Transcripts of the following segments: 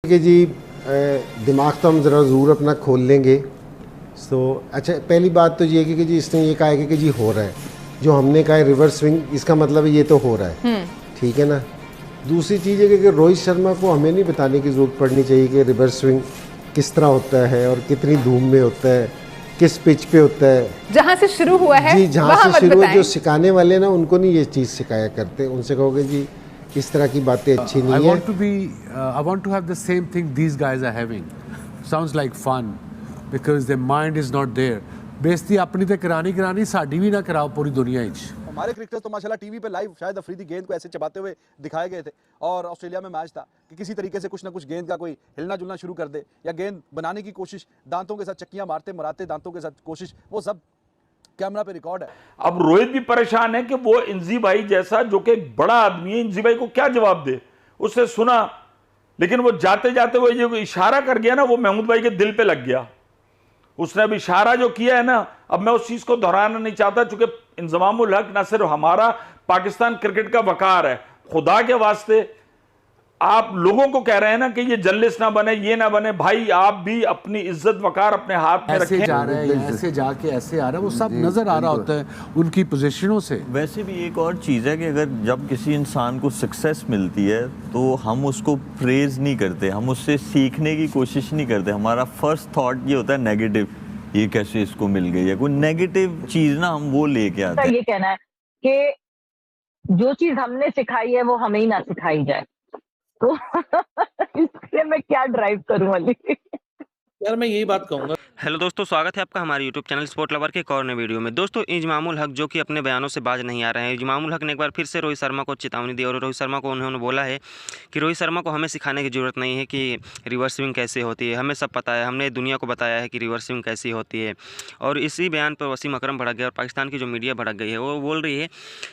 कि जी दिमाग तो हम ज़रा ज़रूर अपना खोल लेंगे। तो अच्छा, पहली बात तो ये है कि जी इसने ये कहा है कि जी हो रहा है, जो हमने कहा है रिवर्स स्विंग, इसका मतलब ये तो हो रहा है, ठीक है ना। दूसरी चीज़ है कि रोहित शर्मा को हमें नहीं बताने की ज़रूरत पड़नी चाहिए कि रिवर्स स्विंग किस तरह होता है और कितनी धूम में होता है, किस पिच पे होता है। जहाँ से शुरू हुआ है जी, जहाँ वहाँ से मत शुरू, बताएं। जो सिखाने वाले ना उनको नहीं ये चीज़ सिखाया करते, उनसे कहोगे जी इस तरह की बातें अच्छी नहीं है। I want to have the same thing these guys are having. Sounds like fun because their mind is not there. बेइज्जती अपनी ते करानी साडी भी ना कराओ पूरी दुनिया इच। हमारे क्रिकेटर्स तो माशाल्लाह टीवी पे लाइव शायद अफरीदी गेंद को ऐसे चबाते हुए दिखाए गए थे, और ऑस्ट्रेलिया में मैच था कि किसी तरीके से कुछ ना कुछ गेंद का कोई हिलना जुलना शुरू कर दे या गेंद बनाने की कोशिश, दांतों के साथ चक्कियां मारते मराते दांतों के साथ कोशिश, वो सब कैमरा पे रिकॉर्ड है। अब रोहित भी परेशान है कि वो इंजी भाई जैसा जो कि एक बड़ा आदमी है, इंजी भाई को क्या जवाब दे। उससे सुना, लेकिन वो जाते जाते वो जो इशारा कर गया ना, वो महमूद भाई के दिल पे लग गया। उसने अब इशारा जो किया है ना, अब मैं उस चीज को दोहराना नहीं चाहता, चूंकि इंजमामुल हक ना सिर्फ हमारा पाकिस्तान क्रिकेट का वकार है, खुदा के वास्ते आप लोगों को कह रहे हैं ना कि ये जर्नलिस्ट ना बने, ये ना बने, भाई आप भी अपनी इज्जत वकार अपने हाथ में ऐसे रखें। जा रहे हैं, ऐसे जाके ऐसे आ रहा है, वो सब नजर आ रहा होता है उनकी पोजीशनों से। वैसे भी एक और चीज़ है कि अगर जब किसी इंसान को सक्सेस मिलती है तो हम उसको प्रेज नहीं करते, हम उससे सीखने की कोशिश नहीं करते। हमारा फर्स्ट थॉट ये होता है नेगेटिव, ये कैसे इसको मिल गई है, कोई नेगेटिव चीज़ ना हम वो लेके आते हैं। ये कहना है कि जो चीज हमने सिखाई है वो हमें ही ना सिखाई जाए, तो इसलिए मैं क्या ड्राइव करूं अली। यार मैं यही बात कहूँगा। हेलो दोस्तों, स्वागत है आपका हमारे यूट्यूब चैनल स्पोर्ट लवर के एक और नए वीडियो में। दोस्तों, इंजमामुल हक जो कि अपने बयानों से बाज नहीं आ रहे हैं। इंजमामुल हक ने एक बार फिर से रोहित शर्मा को चेतावनी दी और रोहित शर्मा को उन्होंने बोला है कि रोहित शर्मा को हमें सिखाने की ज़रूरत नहीं है कि रिवर्स स्विंग कैसे होती है, हमें सब पता है, हमने दुनिया को बताया है कि रिवर्स स्विंग कैसी होती है। और इसी बयान पर वसीम अकरम भड़क गया और पाकिस्तान की जो मीडिया भड़क गई है, वो बोल रही है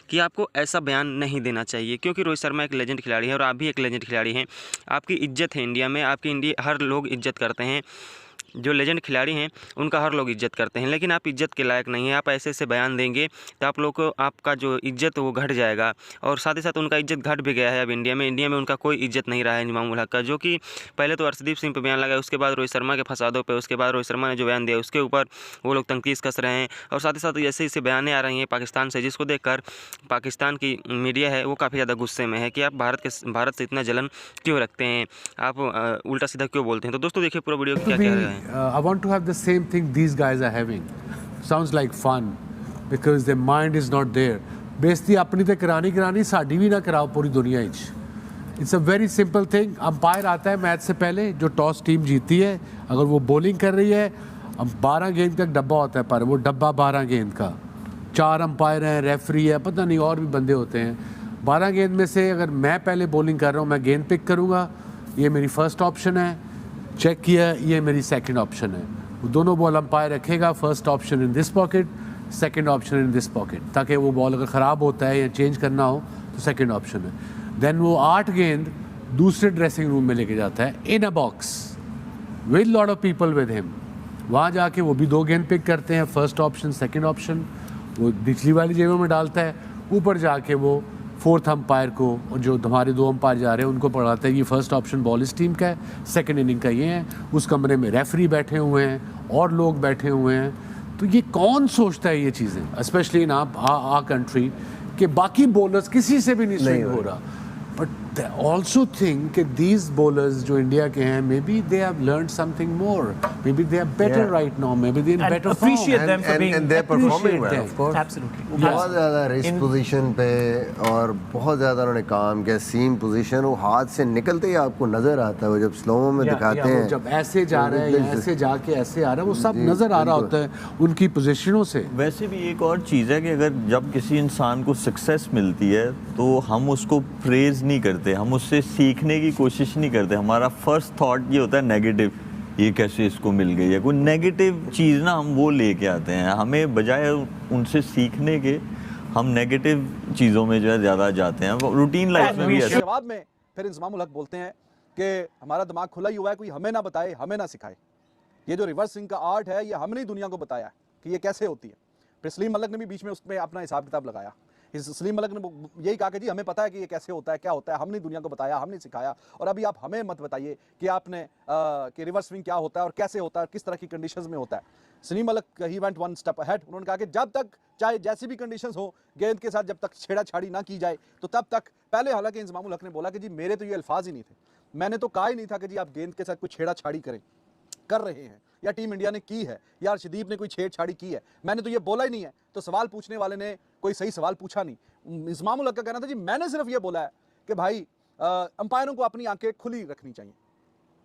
कि आपको ऐसा बयान नहीं देना चाहिए, क्योंकि रोहित शर्मा एक लेजेंड खिलाड़ी है और आप भी एक लेजेंड खिलाड़ी हैं। आपकी इज्जत है इंडिया में, आपकी इंडिया हर लोग इज्जत करते हैं, जो लेजेंड खिलाड़ी हैं उनका हर लोग इज्जत करते हैं, लेकिन आप इज्जत के लायक नहीं है। आप ऐसे ऐसे बयान देंगे तो आप लोग को आपका जो इज्जत वो घट जाएगा, और साथ ही साथ उनका इज्जत घट भी गया है। अब इंडिया में उनका कोई इज्जत नहीं रहा है इंजमामुल हक का, जो कि पहले तो अर्शदीप सिंह पे बयान लगाया, उसके बाद रोहित शर्मा के फसादों पे, उसके बाद रोहित शर्मा ने जो बयान दिया उसके ऊपर वो लोग तनकीस कस रहे हैं। और साथ ही साथ ऐसे ऐसे बयानें आ रही हैं पाकिस्तान से, जिसको देखकर पाकिस्तान की मीडिया है वो काफ़ी ज़्यादा गुस्से में है कि आप भारत से इतना जलन क्यों रखते हैं, आप उल्टा सीधा क्यों बोलते हैं। तो दोस्तों देखिए पूरा वीडियो क्या कह रहे हैं। I want to have the same thing these guys are having. Sounds like fun because their mind is not there. बेइज्जती अपनी ते करानी साडी भी ना कराओ पूरी दुनिया etch. It's a very simple thing. Umpire आता है मैच से पहले, जो टॉस टीम जीती है, अगर वो बॉलिंग कर रही है, अब 12 गेंद का एक डब्बा होता है, पर वो डब्बा 12 गेंद का, 4 अंपायर हैं, रेफरी है, पता नहीं और भी बंदे होते हैं। 12 गेंद में से अगर मैं पहले बॉलिंग कर रहा हूँ, मैं गेंद पिक करूँगा, ये मेरी फर्स्ट ऑप्शन है, चेक किया, ये मेरी सेकंड ऑप्शन है। वो दोनों बॉल अंपायर रखेगा, first option in this pocket, second option in this pocket, ताकि वो बॉल अगर ख़राब होता है या चेंज करना हो तो सेकंड ऑप्शन है। देन वो 8 गेंद दूसरे ड्रेसिंग रूम में लेके जाता है in a box with lot of people with him. वहाँ जाके वो भी 2 गेंद पिक करते हैं, फर्स्ट ऑप्शन सेकेंड ऑप्शन, वो निचली वाली जेबों में डालता है। ऊपर जाके वो फोर्थ अंपायर को, और जो हमारे 2 अंपायर जा रहे हैं उनको पढ़ाता है कि फर्स्ट ऑप्शन बॉल इस टीम का है, सेकंड इनिंग का ये है। उस कमरे में रेफरी बैठे हुए हैं और लोग बैठे हुए हैं। तो ये कौन सोचता है ये चीज़ें, स्पेशली इन आ कंट्री, कि बाकी बॉलर्स किसी से भी नहीं स्विंग हो रहा। But they also think that these bowlers जो इंडिया के हैं, maybe they have learned something more, maybe they are better right now, maybe they are in better form, appreciate them for being, and they're performing well, them. of course. Absolutely. बहुत ज़्यादा race position पे और बहुत ज़्यादा उन्होंने काम किया, सीम position, वो हाथ से निकलते ही आपको नज़र आता है, वो जब स्लोमो में दिखाते हैं, जब ऐसे जा रहे हैं, ऐसे जाके ऐसे आ रहा है, वो सब नज़र आ रहा होता है उनकी पोजीशनों से। वैसे भी एक और चीज़ है कि अगर जब किसी इंसान को सक्सेस मिलती है तो हम उसको प्रेज नहीं करते, हम उससे सीखने की कोशिश नहीं करते। हमारा फर्स्ट थॉट ये होता है नेगेटिव, ये कैसे इसको मिल गई है, कोई नेगेटिव चीज़ ना हम वो लेके आते हैं। हमें बजाय उनसे सीखने के हम नेगेटिव चीज़ों में जो है ज़्यादा जाते हैं। रूटीन लाइफ में भी ऐसा। जवाब में फिर इंजमामुल हक बोलते हैं कि हमारा दिमाग खुला ही हुआ है, कोई हमें ना बताए, हमें ना सिखाए। ये जो रिवर्स स्विंग का आर्ट है, ये हमने ही दुनिया को बताया कि ये कैसे होती है। फिर सलीम मलिक ने भी बीच में उसमें अपना हिसाब किताब लगाया। सलीम मलिक ने यही कहा कि जी हमें पता है कि ये कैसे होता है, क्या होता है, हमने दुनिया को बताया, हमने सिखाया, और अभी आप हमें मत बताइए कि आपने कि रिवर्स स्विंग क्या होता है और कैसे होता है, किस तरह की कंडीशंस में होता है। Salim Malik he went one step ahead, उन्होंने कहा कि जब तक चाहे जैसी भी कंडीशंस हो, गेंद के साथ जब तक छेड़ाछाड़ी ना की जाए तो तब तक, पहले हालांकि इंजमामुल हक ने बोला कि जी मेरे तो ये अल्फाज ही नहीं थे, मैंने तो कहा ही नहीं था कि जी आप गेंद के साथ कोई छेड़ाछाड़ी कर रहे हैं, या टीम इंडिया ने की है, या अर्शदीप ने कोई छेड़छाड़ी की है, मैंने तो ये बोला ही नहीं है। तो सवाल पूछने वाले ने कोई सही सवाल पूछा नहीं। इंजमामुल हक का कहना था जी मैंने सिर्फ ये बोला है कि भाई अंपायरों को अपनी आंखें खुली रखनी चाहिए।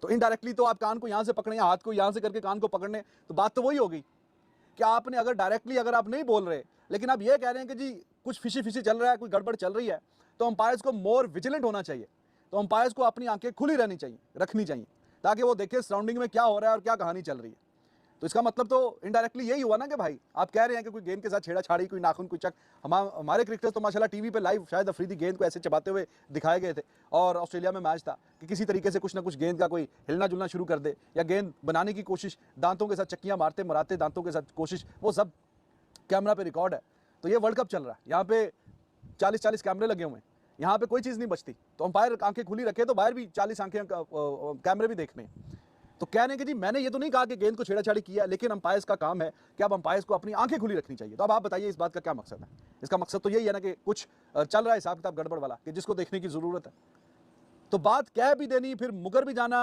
तो इनडायरेक्टली तो आप कान को यहाँ से पकड़े या हाथ को यहाँ से करके कान को पकड़ने, तो बात तो वही होगी कि आपने अगर डायरेक्टली अगर आप नहीं बोल रहे, लेकिन आप ये कह रहे हैं कि जी कुछ फिशी चल रहा है, कोई गड़बड़ चल रही है, तो अंपायर्स को मोर विजिलेंट होना चाहिए। तो अंपायर्स को अपनी आंखें खुली रखनी चाहिए ताकि वो देखे सराउंडिंग में क्या हो रहा है और क्या कहानी चल रही है। तो इसका मतलब तो इनडायरेक्टली यही हुआ ना कि भाई आप कह रहे हैं कि कोई गेंद के साथ छेड़ाछाड़ी, कोई नाखून, कोई चक, हमारे क्रिकेटर्स तो माशाल्लाह टीवी पे लाइव शायद अफरीदी गेंद को ऐसे चबाते हुए दिखाए गए थे। और ऑस्ट्रेलिया में मैच था कि किसी तरीके से कुछ ना कुछ गेंद का कोई हिलना जुलना शुरू कर दे, या गेंद बनाने की कोशिश, दांतों के साथ चक्कियाँ मराते दांतों के साथ कोशिश, वो सब कैमरा पे रिकॉर्ड है। तो ये वर्ल्ड कप चल रहा है, यहाँ पे 40 कैमरे लगे हुए हैं, यहाँ पे कोई चीज़ नहीं बचती। तो अंपायर आंखें खुली रखे तो बाहर भी 40 आंखें कैमरे भी देखने हैं। तो कह रहे हैं कि जी मैंने ये तो नहीं कहा कि गेंद को छेड़ाछाड़ी किया, लेकिन अंपायर्स का काम है कि अब अंपायर्स को अपनी आंखें खुली रखनी चाहिए। तो अब आप बताइए इस बात का क्या मकसद है? इसका मकसद तो यही है ना कि कुछ चल रहा है हिसाब किताब गड़बड़ वाला, कि जिसको देखने की ज़रूरत है। तो बात कह भी देनी, फिर मुकर भी जाना,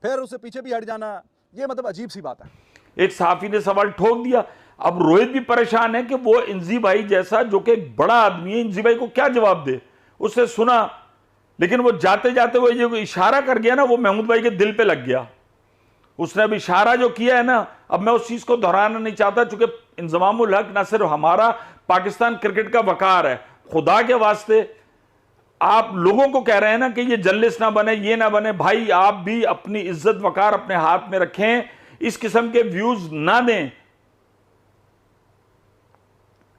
फिर उससे पीछे भी हट जाना, ये मतलब अजीब सी बात है। एक सहाफी ने सवाल ठोक दिया। अब रोहित भी परेशान है कि वो इंजी भाई जैसा जो कि एक बड़ा आदमी है, इंजी भाई को क्या जवाब दे। उससे सुना, लेकिन वो जाते जाते वो जो इशारा कर गया ना, वो महमूद भाई के दिल पे लग गया। उसने अब इशारा जो किया है ना, अब मैं उस चीज को दोहराना नहीं चाहता, चूंकि इंजमामुल हक ना सिर्फ हमारा पाकिस्तान क्रिकेट का वकार है, खुदा के वास्ते आप लोगों को कह रहे हैं ना कि ये जर्नलिस्ट ना बने, ये ना बने, भाई आप भी अपनी इज्जत वकार अपने हाथ में रखें। इस किस्म के व्यूज ना दें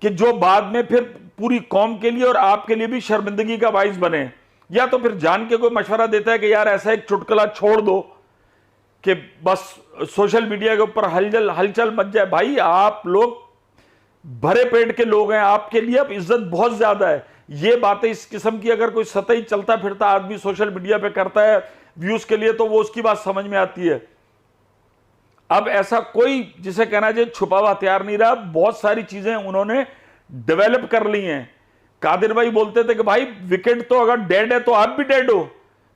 कि जो बाद में फिर पूरी कौम के लिए और आपके लिए भी शर्मिंदगी का बाइस बने। या तो फिर जान के कोई मशवरा देता है कि यार ऐसा एक चुटकुला छोड़ दो कि बस सोशल मीडिया के ऊपर हलचल मच जाए। भाई आप लोग भरे पेट के लोग हैं, आपके लिए अब इज्जत बहुत ज्यादा है। ये बातें इस किस्म की अगर कोई सतही चलता फिरता आदमी सोशल मीडिया पे करता है व्यूज के लिए, तो वो उसकी बात समझ में आती है। अब ऐसा कोई जिसे कहना चाहिए छुपा हुआ हथियार नहीं रहा, बहुत सारी चीजें उन्होंने डेवलप कर ली हैं। कादिर भाई बोलते थे कि भाई विकेट तो अगर डेड है तो आप भी डेड हो।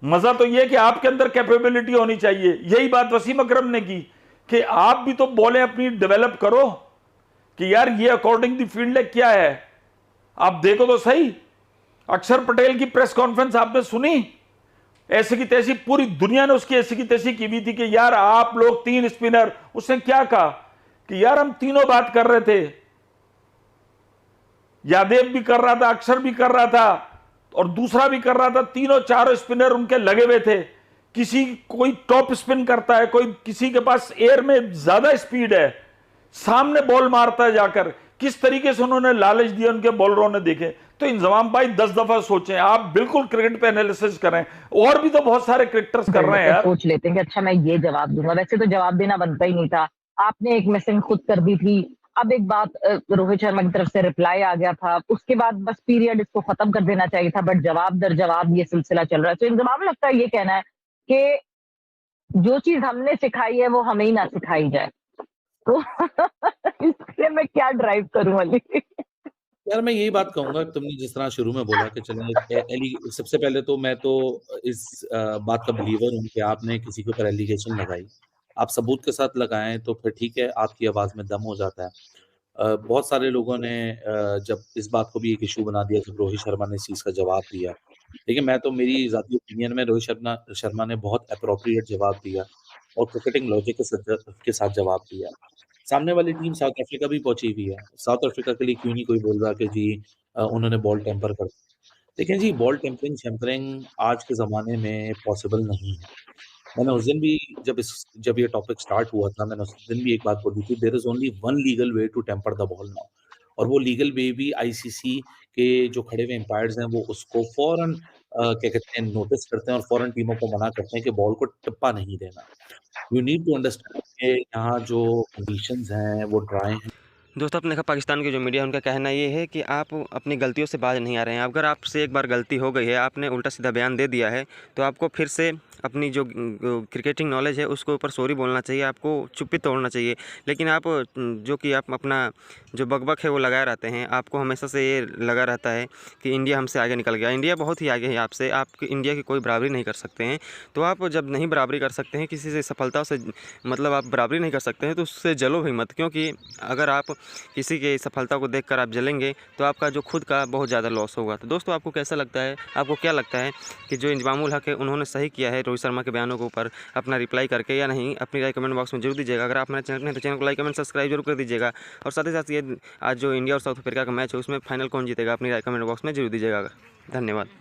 मजा तो यह कि आपके अंदर कैपेबिलिटी होनी चाहिए। यही बात वसीम अकरम ने की कि आप भी तो बॉलें अपनी डेवलप करो कि यार ये अकॉर्डिंग द फील्ड है क्या है। आप देखो तो सही, अक्षर पटेल की प्रेस कॉन्फ्रेंस आपने सुनी, ऐसी की तैसी पूरी दुनिया ने उसकी ऐसी की तैसी की हुई थी कि यार आप लोग 3 स्पिनर। उसने क्या कहा कि यार हम तीनों बात कर रहे थे, यादेव भी कर रहा था, अक्षर भी कर रहा था और दूसरा भी कर रहा था, तीनों चारों स्पिनर उनके लगे हुए थे। किसी कोई टॉप स्पिन करता है, कोई किसी के पास एयर में ज्यादा स्पीड है, सामने बॉल मारता है जाकर। किस तरीके से उन्होंने लालच दिया उनके बॉलरों ने, देखे। तो इंजमाम भाई 10 दफा सोचें, आप बिल्कुल क्रिकेट पे एनालिसिस करें। और भी तो बहुत सारे क्रिकेटर्स कर रहे हैं यार। सोच लेते हैं कि अच्छा मैं ये जवाब दूंगा, वैसे तो जवाब देना बनता ही नहीं था। आपने एक मैसेज खुद कर दी थी, अब एक बात रोहित शर्मा की तरफ से रिप्लाई आ गया था, उसके बाद बस पीरियड इसको खत्म कर देना चाहिए था, बट जवाब दर जवाब ये सिलसिला चल रहा है। तो इंजमाम लगता है ये कहना है कि जो चीज हमने सिखाई है वो हमें ही ना सिखाई जाए। तो इसलिए मैं क्या ड्राइव करूं अली। यार मैं यही बात कहूंगा, तुमने जिस तरह शुरू में बोला कि चलें एली, सबसे पहले तो मैं तो इस बात का बिलीवर हूँ कि आपने किसी के ऊपर एलिगेशन लगाई, आप सबूत के साथ लगाएं तो फिर ठीक है, आपकी आवाज में दम हो जाता है। बहुत सारे लोगों ने जब इस बात को भी एक इशू बना दिया जब रोहित शर्मा ने इस चीज का जवाब दिया, लेकिन मैं तो मेरी जाती ओपिनियन में रोहित शर्मा ने बहुत अप्रोप्रिएट जवाब दिया और क्रिकेटिंग लॉजिक के साथ जवाब दिया। सामने वाली टीम साउथ अफ्रीका भी पहुंची हुई है, साउथ अफ्रीका के लिए क्यों नहीं कोई बोल रहा कि जी उन्होंने बॉल टेम्पर कर। लेकिन जी बॉल टेम्परिंग आज के ज़माने में पॉसिबल नहीं है। मैंने उस दिन भी जब ये टॉपिक स्टार्ट हुआ था, मैंने उस दिन भी एक बात बोली थी, there is only one legal way to tamper the ball now, और वो लीगल वे भी आईसीसी के जो खड़े हुए एम्पायर्स हैं वो उसको फौरन क्या कहते हैं नोटिस करते हैं और फौरन टीमों को मना करते हैं कि बॉल को टिप्पा नहीं देना। यू नीड टू अंडरस्टैंड कि यहाँ जो कंडीशंस हैं वो ड्राई हैं। दोस्तों आपने देखा पाकिस्तान की जो मीडिया है उनका कहना ये है कि आप अपनी गलतियों से बाज नहीं आ रहे हैं। अगर आपसे एक बार गलती हो गई है, आपने उल्टा सीधा बयान दे दिया है, तो आपको फिर से अपनी जो क्रिकेटिंग नॉलेज है उसके ऊपर सॉरी बोलना चाहिए, आपको चुप्पी तोड़ना चाहिए। लेकिन आप जो कि आप अपना जो बकबक है वो लगाए रहते हैं, आपको हमेशा से ये लगा रहता है कि इंडिया हमसे आगे निकल गया। इंडिया बहुत ही आगे है आपसे, आप इंडिया की कोई बराबरी नहीं कर सकते हैं। तो आप जब नहीं बराबरी कर सकते हैं किसी से, सफलता से मतलब आप बराबरी नहीं कर सकते हैं, तो उससे जलो भी मत, क्योंकि अगर आप किसी की सफलता को देखकर आप जलेंगे तो आपका जो खुद का बहुत ज़्यादा लॉस होगा। तो दोस्तों आपको कैसा लगता है, आपको क्या लगता है कि जो इंजमामुल हक है उन्होंने सही किया है रोहित शर्मा के बयानों के ऊपर अपना रिप्लाई करके, या नहीं? अपनी राय कमेंट बॉक्स में जरूर दीजिएगा। अगर आप मेरे चैनल में तो चैनल को लाइक कमेंट सब्सक्राइब जरूर कर दीजिएगा। और साथ ही साथ ये आज जो इंडिया और साउथ अफ्रीका का मैच है उसमें फाइनल कौन जीतेगा, अपनी राय कमेंट बॉक्स में जरूर दीजिएगा। धन्यवाद।